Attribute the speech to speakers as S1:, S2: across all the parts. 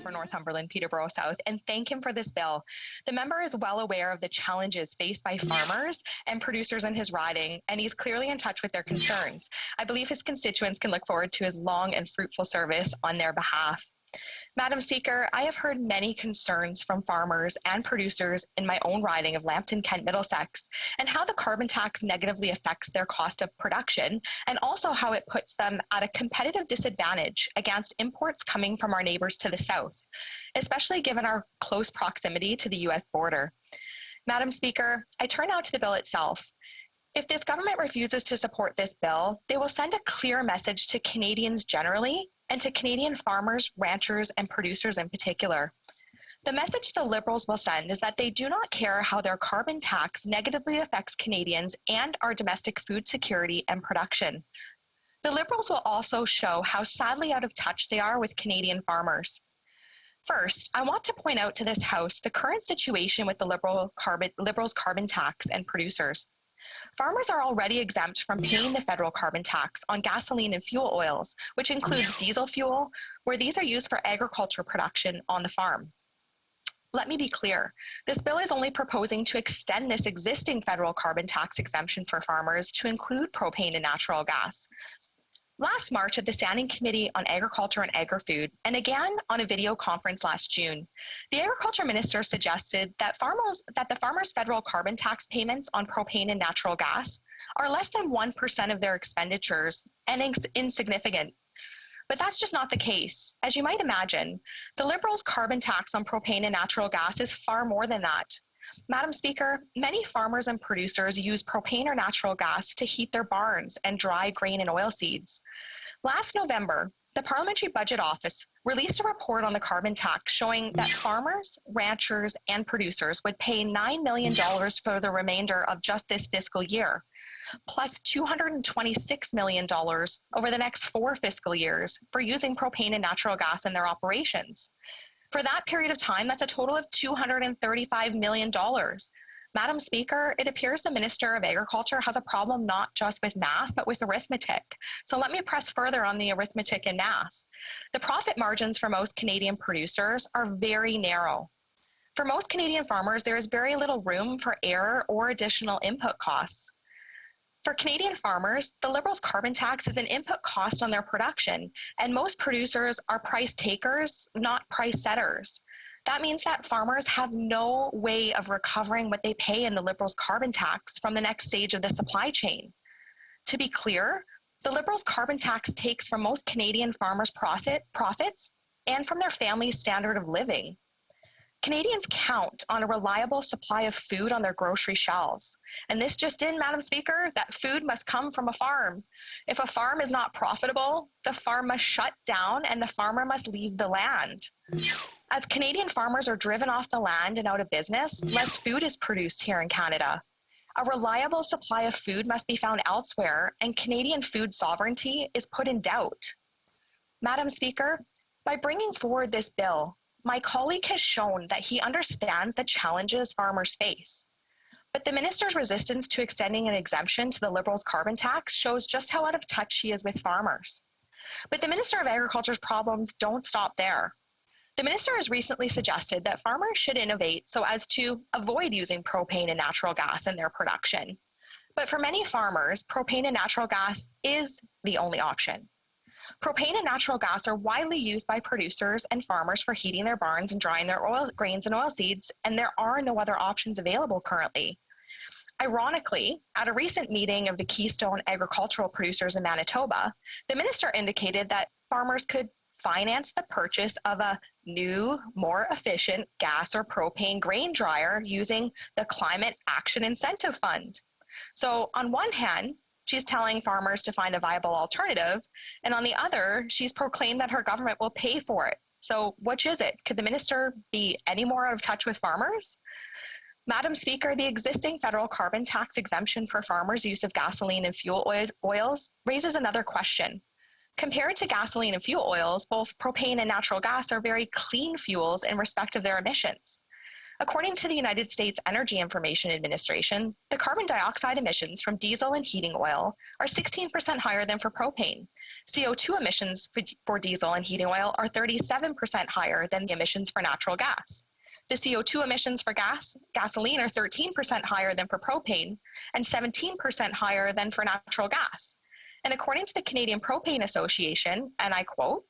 S1: for Northumberland, Peterborough South, and thank him for this bill. The member is well aware of the challenges faced by farmers and producers in his riding, and he's clearly in touch with their concerns. I believe his constituents can look forward to his long and fruitful service on their behalf. Madam Speaker, I have heard many concerns from farmers and producers in my own riding of Lambton, Kent, Middlesex, and how the carbon tax negatively affects their cost of production, and also how it puts them at a competitive disadvantage against imports coming from our neighbours to the south, especially given our close proximity to the US border. Madam Speaker, I turn now to the bill itself. If this government refuses to support this bill, they will send a clear message to Canadians generally and to Canadian farmers, ranchers, and producers in particular. The message the Liberals will send is that they do not care how their carbon tax negatively affects Canadians and our domestic food security and production. The Liberals will also show how sadly out of touch they are with Canadian farmers. First, I want to point out to this House the current situation with the Liberals' carbon tax and producers. Farmers are already exempt from paying the federal carbon tax on gasoline and fuel oils, which includes diesel fuel, where these are used for agriculture production on the farm. Let me be clear, this bill is only proposing to extend this existing federal carbon tax exemption for farmers to include propane and natural gas. Last March at the Standing Committee on Agriculture and Agri-Food, and again on a video conference last June, the Agriculture Minister suggested that the farmers' federal carbon tax payments on propane and natural gas are less than 1% of their expenditures and insignificant. But that's just not the case. As you might imagine, the Liberals' carbon tax on propane and natural gas is far more than that. Madam Speaker, many farmers and producers use propane or natural gas to heat their barns and dry grain and oilseeds. Last November, the Parliamentary Budget Office released a report on the carbon tax showing that farmers, ranchers, and producers would pay $9 million for the remainder of just this fiscal year, plus $226 million over the next 4 fiscal years for using propane and natural gas in their operations. For that period of time, that's a total of $235 million. Madam Speaker, it appears the Minister of Agriculture has a problem not just with math, but with arithmetic. So let me press further on the arithmetic and math. The profit margins for most Canadian producers are very narrow. For most Canadian farmers, there is very little room for error or additional input costs. For Canadian farmers, the Liberals' carbon tax is an input cost on their production, and most producers are price takers, not price setters. That means that farmers have no way of recovering what they pay in the Liberals' carbon tax from the next stage of the supply chain. To be clear, the Liberals' carbon tax takes from most Canadian farmers' profits and from their family's standard of living. Canadians count on a reliable supply of food on their grocery shelves. And this just in, Madam Speaker, that food must come from a farm. If a farm is not profitable, the farm must shut down and the farmer must leave the land. As Canadian farmers are driven off the land and out of business, less food is produced here in Canada. A reliable supply of food must be found elsewhere, and Canadian food sovereignty is put in doubt. Madam Speaker, by bringing forward this bill, my colleague has shown that he understands the challenges farmers face. But the minister's resistance to extending an exemption to the Liberals' carbon tax shows just how out of touch he is with farmers. But the Minister of Agriculture's problems don't stop there. The minister has recently suggested that farmers should innovate so as to avoid using propane and natural gas in their production. But for many farmers, propane and natural gas is the only option. Propane and natural gas are widely used by producers and farmers for heating their barns and drying their grains and oilseeds, and there are no other options available currently. Ironically, at a recent meeting of the Keystone agricultural producers in Manitoba, the minister indicated that farmers could finance the purchase of a new, more efficient gas or propane grain dryer using the Climate Action Incentive Fund. So on one hand, she's telling farmers to find a viable alternative, and on the other, she's proclaimed that her government will pay for it. So which is it? Could the minister be any more out of touch with farmers? Madam Speaker, the existing federal carbon tax exemption for farmers' use of gasoline and fuel oils raises another question. Compared to gasoline and fuel oils, both propane and natural gas are very clean fuels in respect of their emissions. According to the United States Energy Information Administration, the carbon dioxide emissions from diesel and heating oil are 16% higher than for propane. CO2 emissions for diesel and heating oil are 37% higher than the emissions for natural gas. The CO2 emissions for gasoline are 13% higher than for propane and 17% higher than for natural gas. And according to the Canadian Propane Association, and I quote,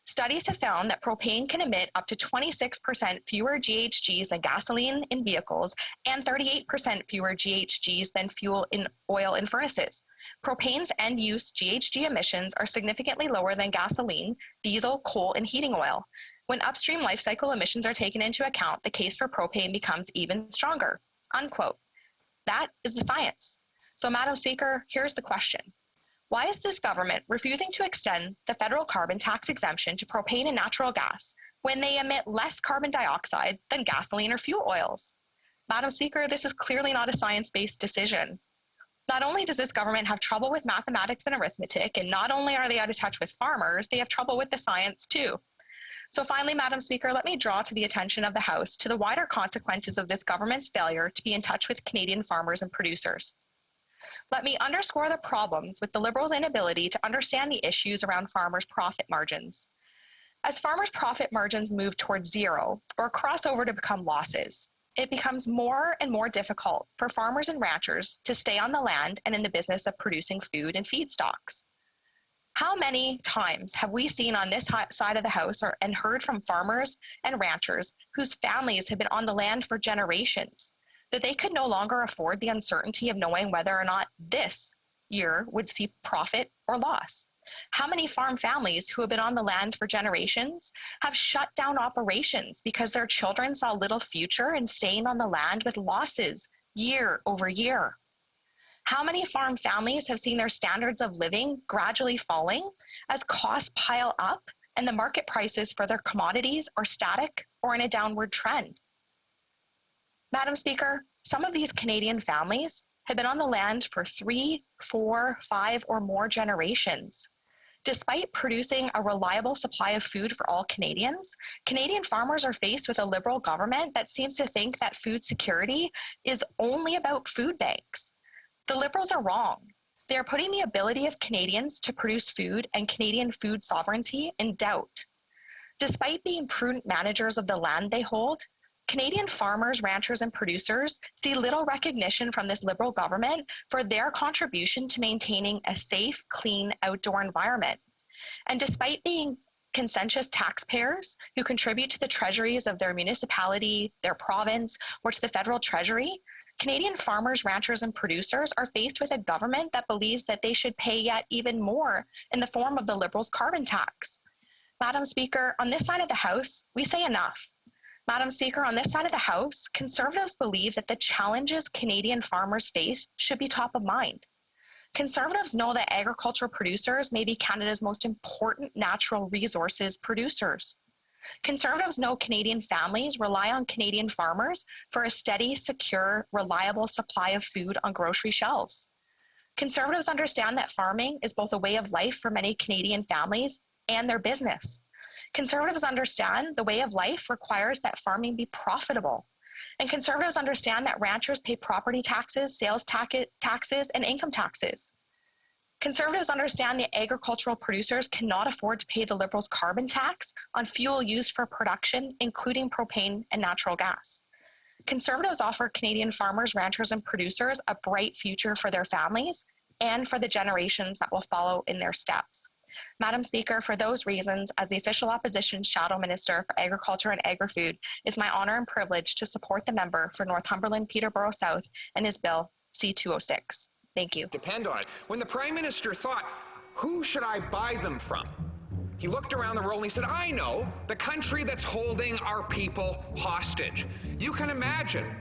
S1: studies have found that propane can emit up to 26% fewer GHGs than gasoline in vehicles and 38% fewer GHGs than fuel in oil in furnaces. Propane's end-use GHG emissions are significantly lower than gasoline, diesel, coal, and heating oil. When upstream life cycle emissions are taken into account, the case for propane becomes even stronger, unquote. That is the science. So, Madam Speaker, here's the question. Why is this government refusing to extend the federal carbon tax exemption to propane and natural gas when they emit less carbon dioxide than gasoline or fuel oils? Madam Speaker, this is clearly not a science-based decision. Not only does this government have trouble with mathematics and arithmetic, and not only are they out of touch with farmers, they have trouble with the science too. So finally, Madam Speaker, let me draw to the attention of the House to the wider consequences of this government's failure to be in touch with Canadian farmers and producers. Let me underscore the problems with the Liberals' inability to understand the issues around farmers' profit margins. As farmers' profit margins move towards zero or cross over to become losses, it becomes more and more difficult for farmers and ranchers to stay on the land and in the business of producing food and feedstocks. How many times have we seen on this side of the House and heard from farmers and ranchers whose families have been on the land for generations that they could no longer afford the uncertainty of knowing whether or not this year would see profit or loss? How many farm families who have been on the land for generations have shut down operations because their children saw little future in staying on the land with losses year over year? How many farm families have seen their standards of living gradually falling as costs pile up and the market prices for their commodities are static or in a downward trend? Madam Speaker, some of these Canadian families have been on the land for 3, 4, 5, or more generations. Despite producing a reliable supply of food for all Canadians, Canadian farmers are faced with a Liberal government that seems to think that food security is only about food banks. The Liberals are wrong. They are putting the ability of Canadians to produce food and Canadian food sovereignty in doubt. Despite being prudent managers of the land they hold, Canadian farmers, ranchers, and producers see little recognition from this Liberal government for their contribution to maintaining a safe, clean outdoor environment. And despite being conscientious taxpayers who contribute to the treasuries of their municipality, their province, or to the federal treasury, Canadian farmers, ranchers, and producers are faced with a government that believes that they should pay yet even more in the form of the Liberals' carbon tax. Madam Speaker, on this side of the House, we say enough. Madam Speaker, on this side of the House, Conservatives believe that the challenges Canadian farmers face should be top of mind. Conservatives know that agricultural producers may be Canada's most important natural resources producers. Conservatives know Canadian families rely on Canadian farmers for a steady, secure, reliable supply of food on grocery shelves. Conservatives understand that farming is both a way of life for many Canadian families and their business. Conservatives understand the way of life requires that farming be profitable. And Conservatives understand that ranchers pay property taxes, sales taxes, and income taxes. Conservatives understand that agricultural producers cannot afford to pay the Liberals' carbon tax on fuel used for production, including propane and natural gas. Conservatives offer Canadian farmers, ranchers, and producers a bright future for their families and for the generations that will follow in their steps. Madam Speaker, for those reasons, as the official opposition Shadow Minister for Agriculture and Agri-Food, it's my honour and privilege to support the member for Northumberland, Peterborough South and his bill C-206. Thank you.
S2: Depend on it. When the Prime Minister thought, who should I buy them from? He looked around the world and he said, I know, the country that's holding our people hostage. You can imagine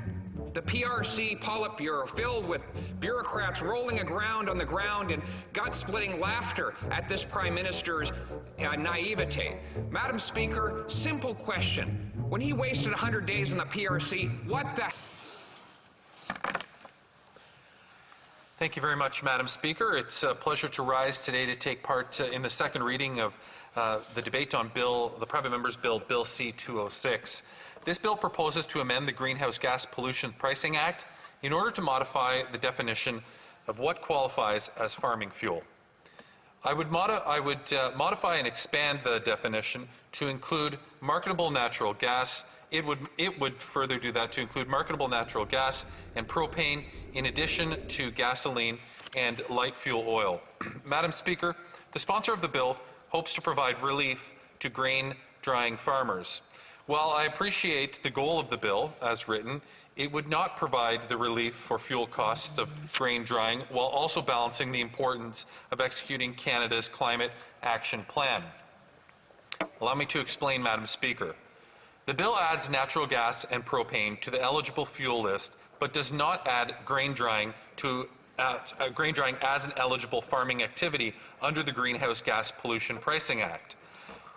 S2: the PRC Politburo filled with bureaucrats rolling around on the ground in gut-splitting laughter at this Prime Minister's naivete. Madam Speaker, simple question. When he wasted 100 days in the PRC, what the...
S3: Thank you very much, Madam Speaker. It's a pleasure to rise today to take part in the second reading of the debate on the private member's bill, Bill C-206. This bill proposes to amend the Greenhouse Gas Pollution Pricing Act in order to modify the definition of what qualifies as farming fuel. I would modify and expand the definition to include marketable natural gas. It would further do that to include marketable natural gas and propane in addition to gasoline and light fuel oil. Madam Speaker, the sponsor of the bill hopes to provide relief to grain drying farmers. While I appreciate the goal of the bill as written, it would not provide the relief for fuel costs of grain drying while also balancing the importance of executing Canada's climate action plan. Allow me to explain, Madam Speaker. The bill adds natural gas and propane to the eligible fuel list, but does not add grain drying as an eligible farming activity under the Greenhouse Gas Pollution Pricing Act.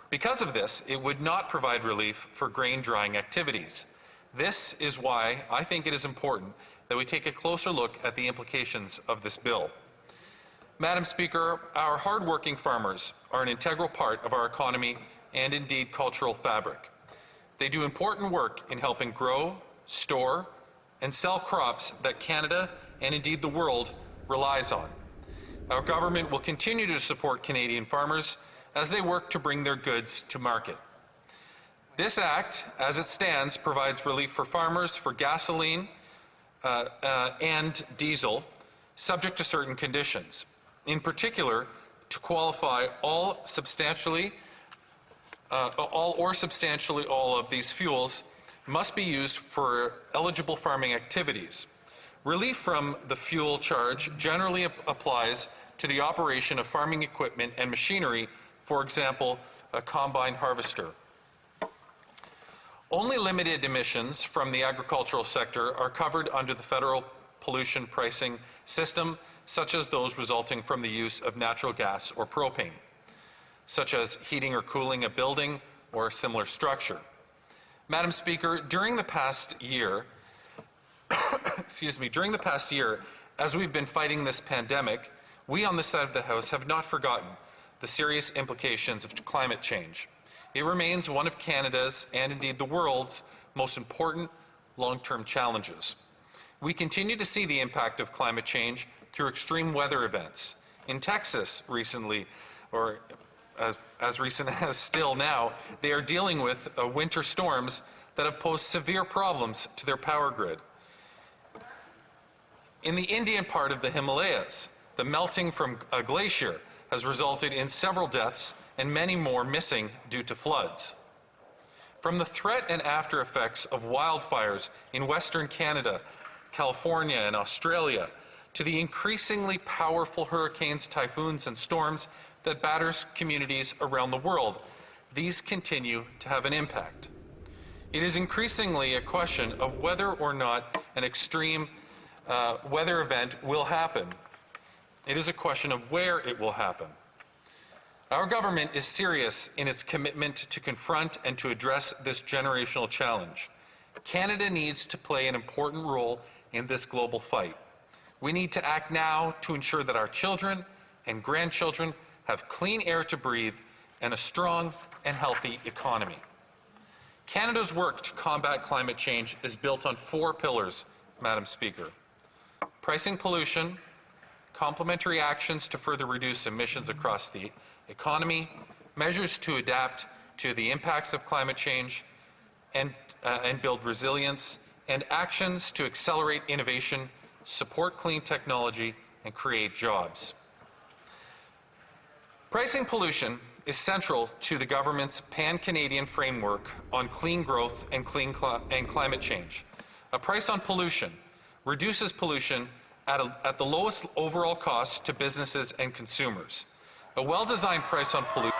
S3: Because of this, it would not provide relief for grain drying activities. This is why I think it is important that we take a closer look at the implications of this bill. Madam Speaker, our hard-working farmers are an integral part of our economy and indeed cultural fabric. They do important work in helping grow, store, and sell crops that Canada and indeed the world relies on. Our government will continue to support Canadian farmers as they work to bring their goods to market. This Act, as it stands, provides relief for farmers for gasoline and diesel, subject to certain conditions. In particular, to qualify all or substantially all of these fuels must be used for eligible farming activities. Relief from the fuel charge generally applies to the operation of farming equipment and machinery, for example, a combine harvester. Only limited emissions from the agricultural sector are covered under the federal pollution pricing system, such as those resulting from the use of natural gas or propane, such as heating or cooling a building or a similar structure. Madam Speaker, during the past year, as we've been fighting this pandemic, we on this side of the House have not forgotten the serious implications of climate change. It remains one of Canada's and indeed the world's most important long-term challenges. We continue to see the impact of climate change through extreme weather events. In Texas recently, or as recent as still now, they are dealing with winter storms that have posed severe problems to their power grid. In the Indian part of the Himalayas, the melting from a glacier has resulted in several deaths and many more missing due to floods. From the threat and after effects of wildfires in Western Canada, California, and Australia, to the increasingly powerful hurricanes, typhoons, and storms that batter communities around the world, these continue to have an impact. It is increasingly a question of whether or not an extreme weather event will happen. It is a question of where it will happen. Our government is serious in its commitment to confront and to address this generational challenge. Canada needs to play an important role in this global fight. We need to act now to ensure that our children and grandchildren have clean air to breathe and a strong and healthy economy. Canada's work to combat climate change is built on 4 pillars, Madam Speaker: pricing pollution, complementary actions to further reduce emissions across the economy, measures to adapt to the impacts of climate change and build resilience, and actions to accelerate innovation, support clean technology, and create jobs. Pricing pollution is central to the government's pan-Canadian framework on clean growth and climate change. A price on pollution reduces pollution at the lowest overall cost to businesses and consumers. A well-designed price on pollution